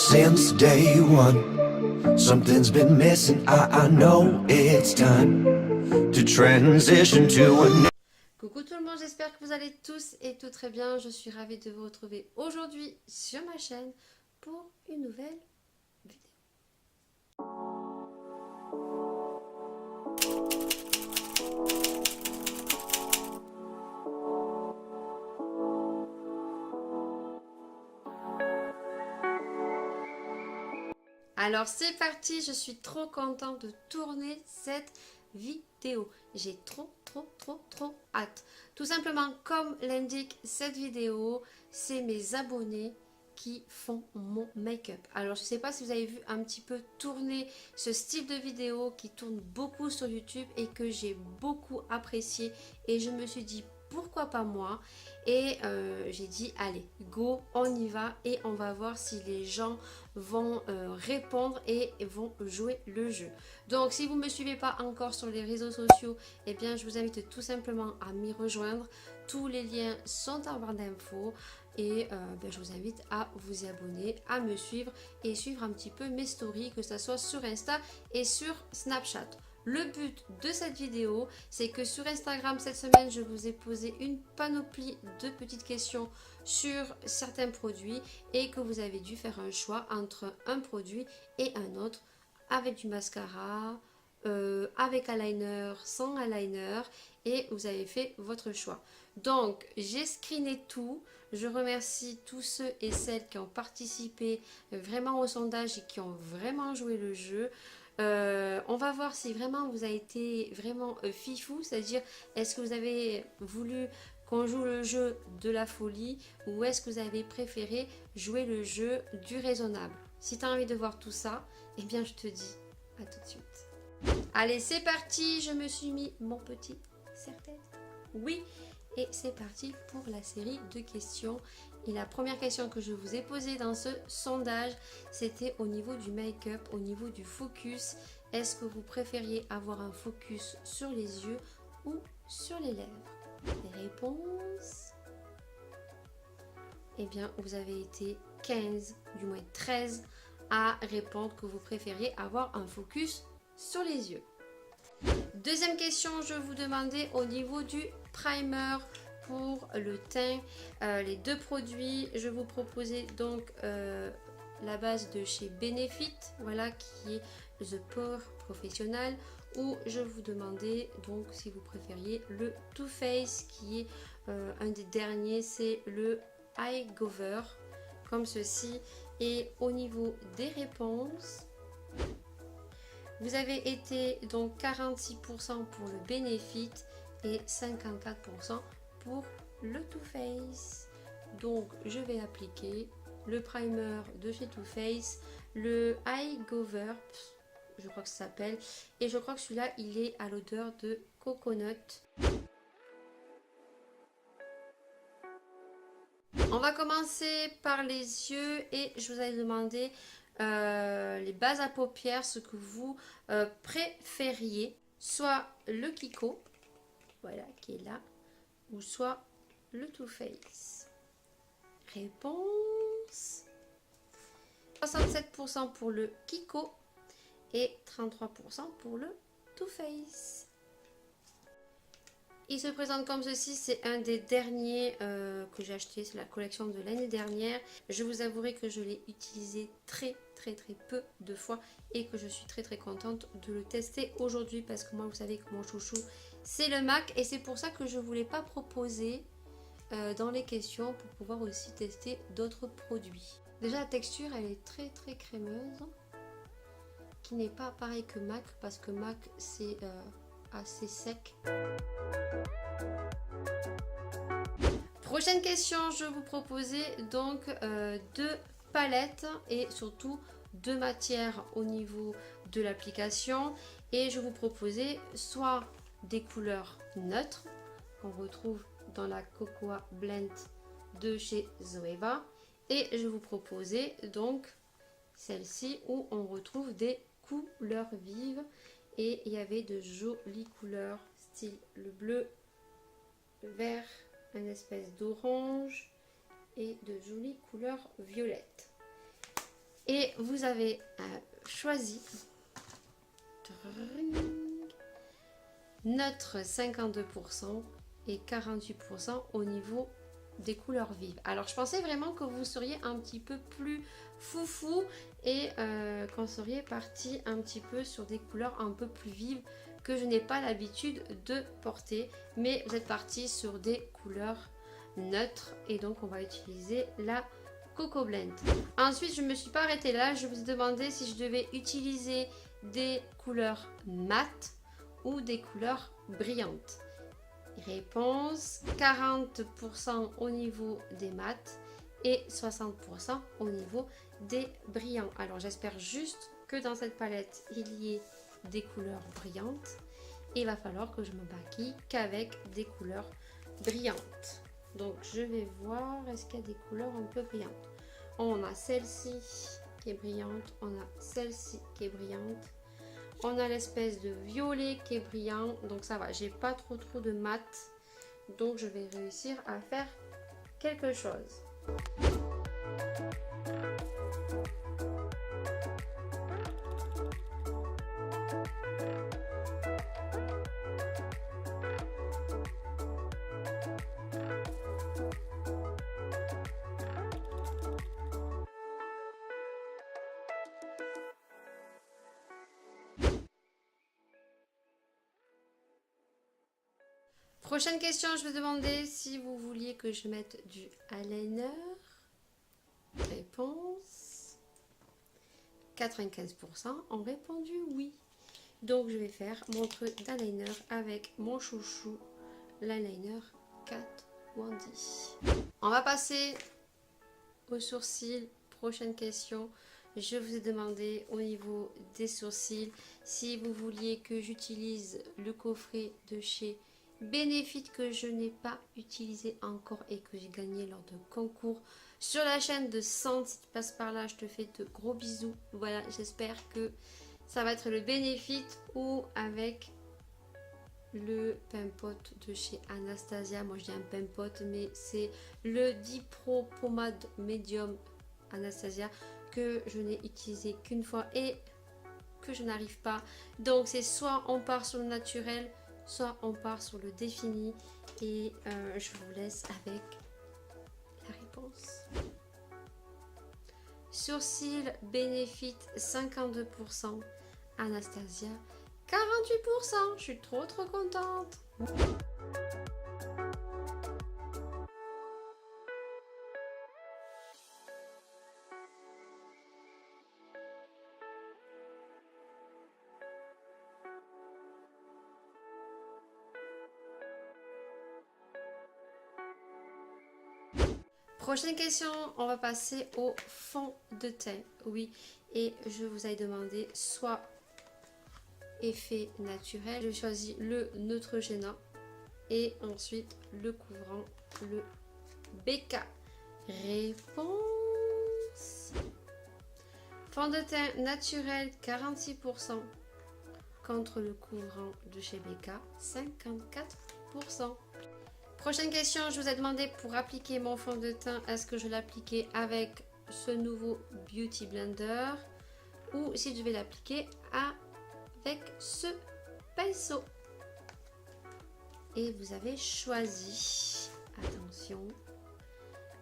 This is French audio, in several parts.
since day one. Something's been missing, I know it's time to transition to a new... Coucou tout le monde, j'espère que vous allez tous et tout très bien. Je suis ravie de vous retrouver aujourd'hui sur ma chaîne pour une nouvelle vidéo. Alors c'est parti, je suis trop contente de tourner cette vidéo. J'ai trop hâte. Tout simplement, comme l'indique cette vidéo, c'est mes abonnés qui font mon make-up. Alors je ne sais pas si vous avez vu un petit peu tourner ce style de vidéo qui tourne beaucoup sur YouTube et que j'ai beaucoup apprécié, et je me suis dit pourquoi pas moi, et j'ai dit allez go, on y va et on va voir si les gens vont répondre et vont jouer le jeu. Donc si vous ne me suivez pas encore sur les réseaux sociaux, eh bien je vous invite tout simplement à m'y rejoindre. Tous les liens sont en barre d'infos et je vous invite à vous y abonner, à me suivre et suivre un petit peu mes stories, que ce soit sur Insta et sur Snapchat. Le but de cette vidéo, c'est que sur Instagram, cette semaine, je vous ai posé une panoplie de petites questions sur certains produits et que vous avez dû faire un choix entre un produit et un autre, avec du mascara, avec eyeliner, sans eyeliner, et vous avez fait votre choix. Donc, j'ai screené tout. Je remercie tous ceux et celles qui ont participé vraiment au sondage et qui ont vraiment joué le jeu. On va voir si vraiment vous avez été vraiment fifou, c'est-à-dire est-ce que vous avez voulu qu'on joue le jeu de la folie ou est-ce que vous avez préféré jouer le jeu du raisonnable. Si tu as envie de voir tout ça, eh bien je te dis à tout de suite. Allez, c'est parti, je me suis mis mon petit serre-tête. Oui, et c'est parti pour la série de questions. Et la première question que je vous ai posée dans ce sondage, c'était au niveau du make-up, au niveau du focus. Est-ce que vous préfériez avoir un focus sur les yeux ou sur les lèvres? Les réponses. Eh bien, vous avez été 15, du moins 13, à répondre que vous préfériez avoir un focus sur les yeux. Deuxième question, je vous demandais au niveau du primer pour le teint, les deux produits. Je vous proposais donc la base de chez Benefit, voilà, qui est The Pore Professional, ou je vous demandais donc si vous préfériez le Too Faced, qui est un des derniers, c'est le Eye Gover, comme ceci. Et au niveau des réponses, vous avez été donc 46% pour le Benefit et 54% pour le Too Faced. Donc je vais appliquer le primer de chez Too Faced, le Eye Gover, je crois que ça s'appelle, et je crois que celui-là il est à l'odeur de coconut. On va commencer par les yeux et je vous avais demandé les bases à paupières, ce que vous préfériez, soit le Kiko, voilà, qui est là, ou soit le Too Faced. Réponse 67% pour le Kiko et 33% pour le Too Faced. Il se présente comme ceci, c'est un des derniers que j'ai acheté, c'est la collection de l'année dernière. Je vous avouerai que je l'ai utilisé très peu de fois et que je suis très contente de le tester aujourd'hui, parce que moi vous savez que mon chouchou c'est le MAC, et c'est pour ça que je ne voulais pas proposer dans les questions pour pouvoir aussi tester d'autres produits. Déjà la texture elle est très crémeuse, qui n'est pas pareil que MAC, parce que MAC c'est assez sec. Prochaine question, je vous proposais donc deux palettes et surtout deux matières au niveau de l'application, et je vous proposais soit des couleurs neutres qu'on retrouve dans la Cocoa Blend de chez Zoeva, et je vous proposais donc celle-ci où on retrouve des couleurs vives, et il y avait de jolies couleurs style le bleu, le vert, une espèce d'orange et de jolies couleurs violettes. Et vous avez choisi neutre 52% et 48% au niveau des couleurs vives. Alors je pensais vraiment que vous seriez un petit peu plus foufou et qu'on serait parti un petit peu sur des couleurs un peu plus vives que je n'ai pas l'habitude de porter, mais vous êtes parti sur des couleurs neutres et donc on va utiliser la Coco Blend. Ensuite je ne me suis pas arrêtée là, je vous ai demandé si je devais utiliser des couleurs mates ou des couleurs brillantes. Réponse 40% au niveau des mats et 60% au niveau des brillants. Alors j'espère juste que dans cette palette il y ait des couleurs brillantes. Il va falloir que je me maquille qu'avec des couleurs brillantes. Donc je vais voir, est-ce qu'il y a des couleurs un peu brillantes. On a celle-ci qui est brillante, on a celle-ci qui est brillante. On a l'espèce de violet qui est brillant, donc ça va, j'ai pas trop de mat, donc je vais réussir à faire quelque chose. Prochaine question, je vais demander si vous vouliez que je mette du eyeliner. Réponse 95% ont répondu oui. Donc je vais faire mon truc d'eyeliner avec mon chouchou, l'eyeliner Kat Von D. On va passer aux sourcils. Prochaine question. Je vous ai demandé au niveau des sourcils si vous vouliez que j'utilise le coffret de chez Benefit que je n'ai pas utilisé encore et que j'ai gagné lors de concours sur la chaîne de Sand. Si tu passes par là, je te fais de gros bisous. Voilà, j'espère que ça va être le Benefit ou avec le Pimpote de chez Anastasia. Moi je dis un Pimpote, mais c'est le 10 Pro Pommade Medium Anastasia que je n'ai utilisé qu'une fois et que je n'arrive pas. Donc c'est soit on part sur le naturel, soit on part sur le défini et je vous laisse avec la réponse. Sourcils Benefit 52%, Anastasia 48%. Je suis trop contente. Prochaine question, on va passer au fond de teint. Oui, et je vous ai demandé soit effet naturel. J'ai choisi le Neutrogena et ensuite le couvrant, le BK. Réponse. Fond de teint naturel 46% contre le couvrant de chez BK 54%. Prochaine question, je vous ai demandé pour appliquer mon fond de teint, est-ce que je l'appliquais avec ce nouveau Beauty Blender ou si je vais l'appliquer avec ce pinceau. Et vous avez choisi, attention,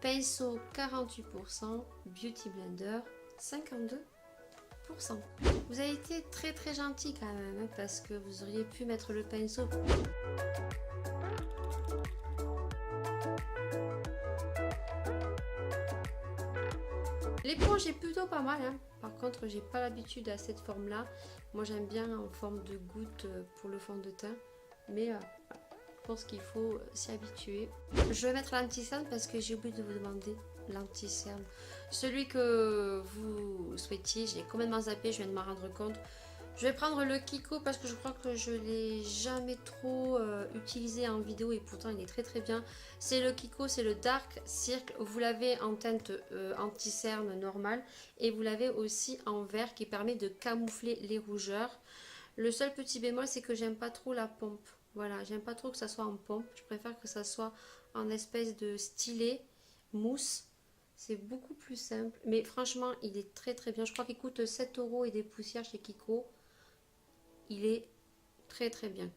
pinceau 48%, Beauty Blender 52%. Vous avez été très gentil quand même, hein, parce que vous auriez pu mettre le pinceau. L'éponge est plutôt pas mal, hein. Par contre j'ai pas l'habitude à cette forme là. Moi j'aime bien en forme de goutte pour le fond de teint, mais je pense qu'il faut s'y habituer. Je vais mettre l'anti-cerne parce que j'ai oublié de vous demander l'anti-cerne. Celui que vous souhaitiez, j'ai complètement zappé, je viens de m'en rendre compte. Je vais prendre le Kiko parce que je crois que je l'ai jamais trop utilisé en vidéo et pourtant il est très bien. C'est le Kiko, c'est le Dark Circle. Vous l'avez en teinte anti-cerne normale et vous l'avez aussi en vert qui permet de camoufler les rougeurs. Le seul petit bémol, c'est que j'aime pas trop la pompe. Voilà, j'aime pas trop que ça soit en pompe. Je préfère que ça soit en espèce de stylet mousse. C'est beaucoup plus simple. Mais franchement, il est très très bien. Je crois qu'il coûte 7 € et des poussières chez Kiko. Il est très très bien.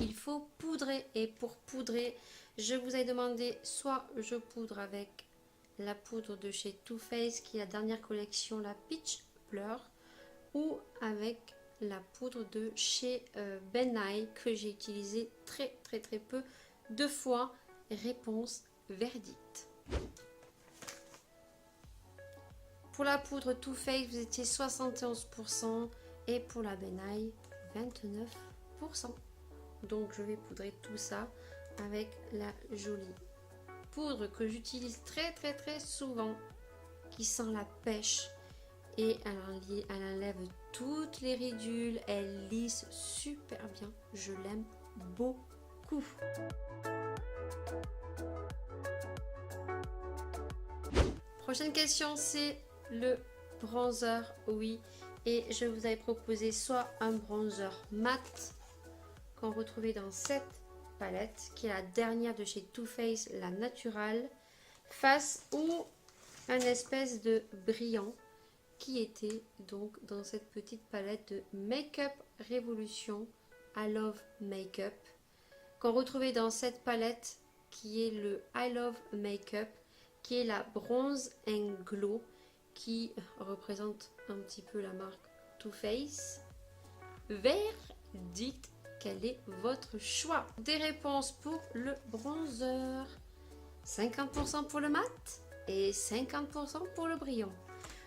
Il faut poudrer. Et pour poudrer, je vous ai demandé soit je poudre avec la poudre de chez Too Faced, qui est la dernière collection, la Peach Blur, ou avec la poudre de chez Ben Nye, que j'ai utilisé très très très peu de fois. Réponse verdict. Pour la poudre Too Faced, vous étiez 71% et pour la Ben Nye, 29%. Donc je vais poudrer tout ça avec la jolie poudre que j'utilise très très très souvent, qui sent la pêche, et elle enlève toutes les ridules, elle lisse super bien, je l'aime beaucoup. Prochaine question, c'est le bronzer, oui, et je vous avais proposé soit un bronzer mat qu'on retrouvait dans cette palette, qui est la dernière de chez Too Faced, la naturale, face, ou un espèce de brillant qui était donc dans cette petite palette de Makeup Revolution I Love Makeup, qu'on retrouvait dans cette palette qui est le I Love Makeup, qui est la Bronze and Glow, qui représente un petit peu la marque Too Faced. Verdict, quel est votre choix? Des réponses pour le bronzer. 50% pour le mat et 50% pour le brillant.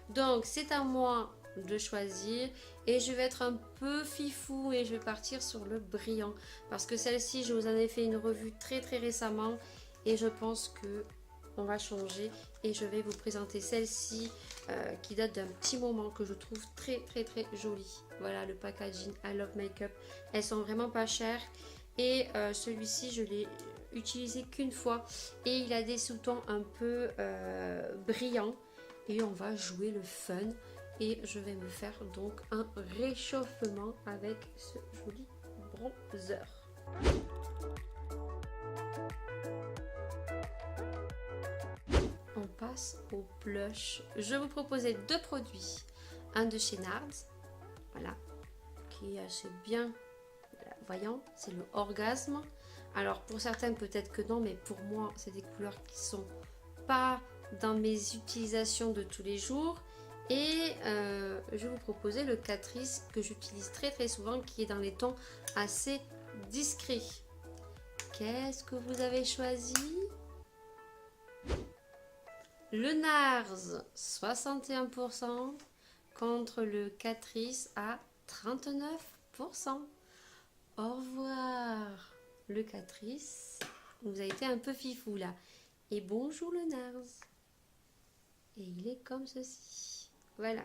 Donc c'est à moi de choisir, et je vais être un peu fifou et je vais partir sur le brillant, parce que celle-ci, je vous en ai fait une revue très très récemment et je pense que on va changer, et je vais vous présenter celle-ci qui date d'un petit moment, que je trouve très très très jolie. Voilà le packaging I Love Makeup, elles sont vraiment pas chères, et celui-ci je l'ai utilisé qu'une fois et il a des sous-tons un peu brillants, et on va jouer le fun, et je vais me faire donc un réchauffement avec ce joli bronzer. On passe au blush. Je vous proposais deux produits. Un de chez Nars, voilà, qui est assez bien voyant, c'est le Orgasme. Alors pour certains peut-être que non, mais pour moi c'est des couleurs qui sont pas dans mes utilisations de tous les jours. Et je vais vous proposer le Catrice, que j'utilise très très souvent, qui est dans les tons assez discrets. Qu'est-ce que vous avez choisi? Le Nars 61% contre le Catrice à 39%. Au revoir le Catrice. Vous avez été un peu fifou là. Et bonjour le Nars. Et il est comme ceci. Voilà.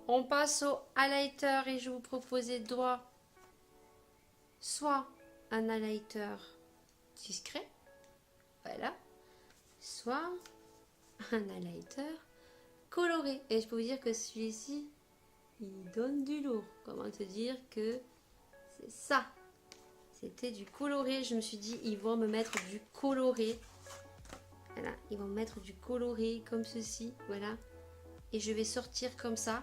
On passe au highlighter, et je vous proposais soit un highlighter discret, voilà, soit un highlighter coloré. Et je peux vous dire que celui-ci, il donne du lourd. Comment te dire que c'est ça? C'était du coloré. Je me suis dit, ils vont me mettre du coloré. Voilà, ils vont me mettre du coloré comme ceci, voilà. Et je vais sortir comme ça.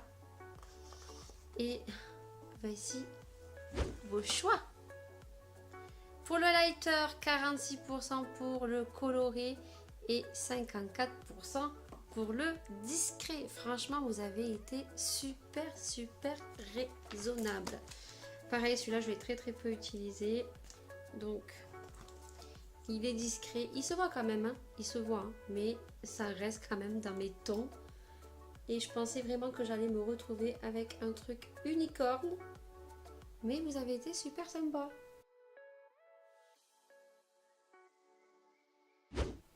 Et voici vos choix. Pour le lighter, 46% pour le coloré et 54% pour le discret. Franchement, vous avez été super raisonnable. Pareil, celui-là, je l'ai très peu utilisé. Donc, il est discret. Il se voit quand même, hein. Il se voit, hein. Mais ça reste quand même dans mes tons. Et je pensais vraiment que j'allais me retrouver avec un truc unicorne. Mais vous avez été super sympa.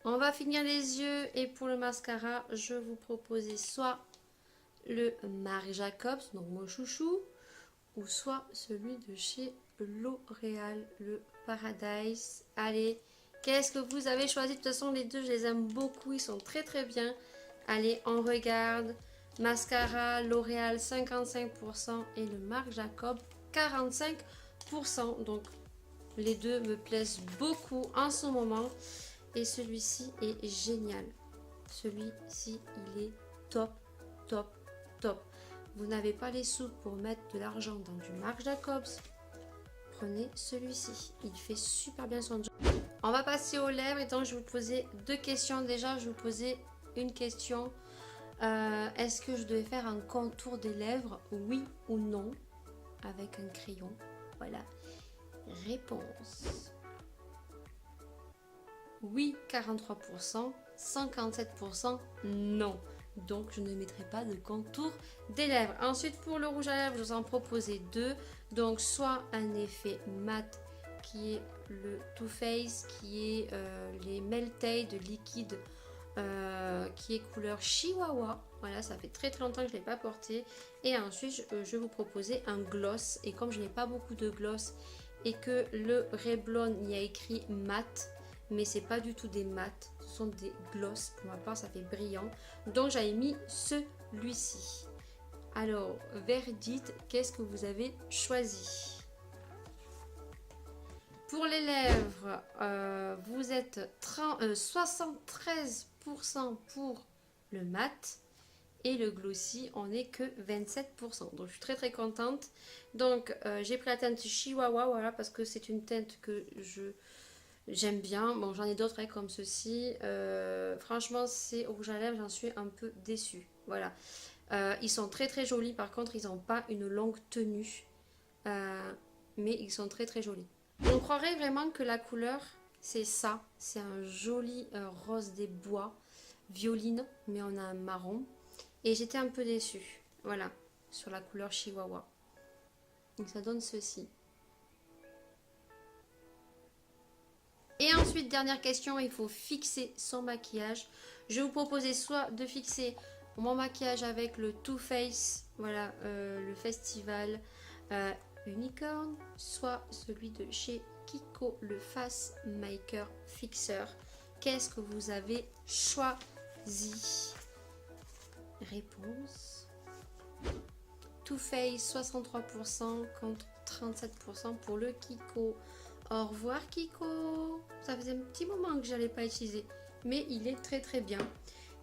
On va finir les yeux, et pour le mascara, je vous proposais soit le Marc Jacobs, donc mon chouchou, ou soit celui de chez L'Oréal, le Paradise. Allez, qu'est-ce que vous avez choisi? De toute façon, les deux, je les aime beaucoup, ils sont très bien. Allez, on regarde Mascara L'Oréal 55% et le Marc Jacob 45%. Donc les deux me plaisent beaucoup en ce moment. Et celui-ci est génial. Celui-ci, il est top, top, top. Vous n'avez pas les sous pour mettre de l'argent dans du Marc Jacobs. Prenez celui-ci. Il fait super bien son job. On va passer aux lèvres. Et donc, je vais vous poser deux questions. Déjà, je vais vous poser une question. Est-ce que je devais faire un contour des lèvres? Oui ou non? Avec un crayon. Voilà. Réponse. Oui, 43%. 147%, non. Donc, je ne mettrai pas de contour des lèvres. Ensuite, pour le rouge à lèvres, je vous en proposais deux. Donc, soit un effet mat, qui est le Too Faced, qui est les Melted liquide, qui est couleur Chihuahua. Voilà, ça fait très longtemps que je ne l'ai pas porté. Et ensuite, je vais vous proposer un gloss. Et comme je n'ai pas beaucoup de gloss et que le Revlon y a écrit mat, mais c'est pas du tout des mats, ce sont des gloss. Pour ma part, ça fait brillant. Donc, j'avais mis celui-ci. Alors, verdict, qu'est-ce que vous avez choisi? Pour les lèvres, vous êtes 73% pour le mat. Et le glossy, on n'est que 27%. Donc, je suis très contente. Donc, j'ai pris la teinte Chihuahua, voilà, parce que c'est une teinte que j'aime bien. Bon, j'en ai d'autres comme ceci. Franchement, ces rouges à lèvres, j'en suis un peu déçue. Voilà. Ils sont très jolis. Par contre, ils n'ont pas une longue tenue. Mais ils sont très jolis. On croirait vraiment que la couleur, c'est ça. C'est un joli rose des bois. Violine, mais on a un marron. Et j'étais un peu déçue. Voilà. Sur la couleur Chihuahua. Donc, ça donne ceci. Et ensuite, dernière question, il faut fixer son maquillage. Je vais vous proposer soit de fixer mon maquillage avec le Too Faced, voilà, le festival Unicorn, soit celui de chez Kiko, le Face Maker Fixer. Qu'est-ce que vous avez choisi? Réponse. Too Faced 63% contre 37% pour le Kiko. Au revoir Kiko. Ça faisait un petit moment que je n'allais pas utiliser. Mais il est très bien.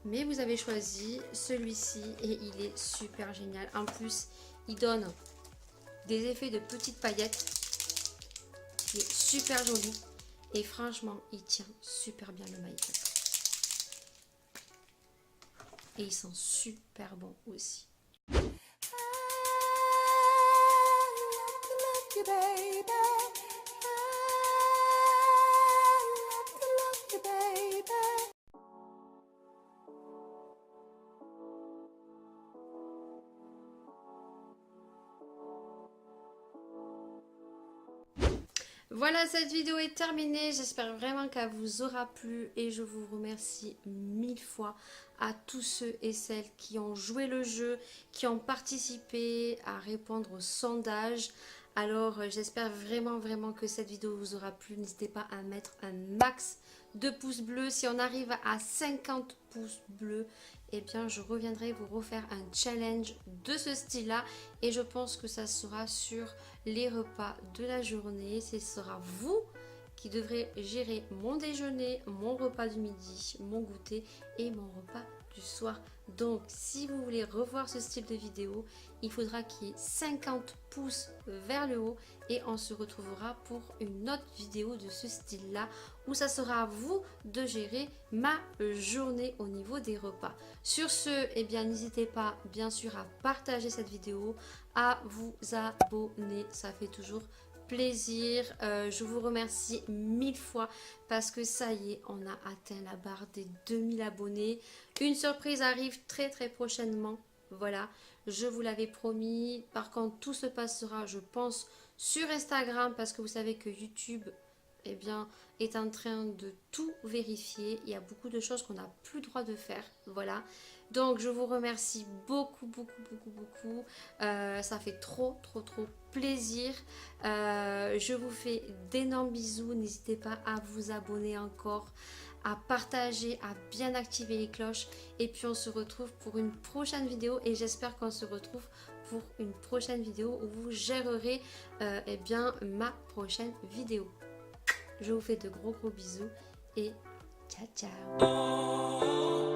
Mais vous avez choisi celui-ci et il est super génial. En plus, il donne des effets de petites paillettes. Il est super joli. Et franchement, il tient super bien le make-up. Et il sent super bon aussi. Voilà, cette vidéo est terminée. J'espère vraiment qu'elle vous aura plu et je vous remercie 1000 fois à tous ceux et celles qui ont joué le jeu, qui ont participé à répondre au sondage. Alors, j'espère vraiment que cette vidéo vous aura plu. N'hésitez pas à mettre un max de pouces bleus. Si on arrive à 50 pouces bleus, eh bien, je reviendrai vous refaire un challenge de ce style-là. Et je pense que ça sera sur les repas de la journée. Ce sera vous qui devrez gérer mon déjeuner, mon repas du midi, mon goûter et mon repas du soir. Donc, si vous voulez revoir ce style de vidéo, il faudra qu'il y ait 50 pouces vers le haut et on se retrouvera pour une autre vidéo de ce style-là où ça sera à vous de gérer ma journée au niveau des repas. Sur ce, eh bien, n'hésitez pas, bien sûr, à partager cette vidéo, à vous abonner, ça fait toujours plaisir. Je vous remercie 1000 fois parce que ça y est, on a atteint la barre des 2000 abonnés. Une surprise arrive très prochainement. Voilà, je vous l'avais promis. Par contre, tout se passera, je pense, sur Instagram parce que vous savez que YouTube, eh bien, est en train de tout vérifier. Il y a beaucoup de choses qu'on n'a plus le droit de faire. Voilà. Donc, je vous remercie beaucoup. Ça fait trop plaisir. Je vous fais d'énormes bisous. N'hésitez pas à vous abonner encore, à partager, à bien activer les cloches. Et puis on se retrouve pour une prochaine vidéo et j'espère qu'on se retrouve pour une prochaine vidéo où vous gérerez eh bien, ma prochaine vidéo. Je vous fais de gros bisous et ciao ciao.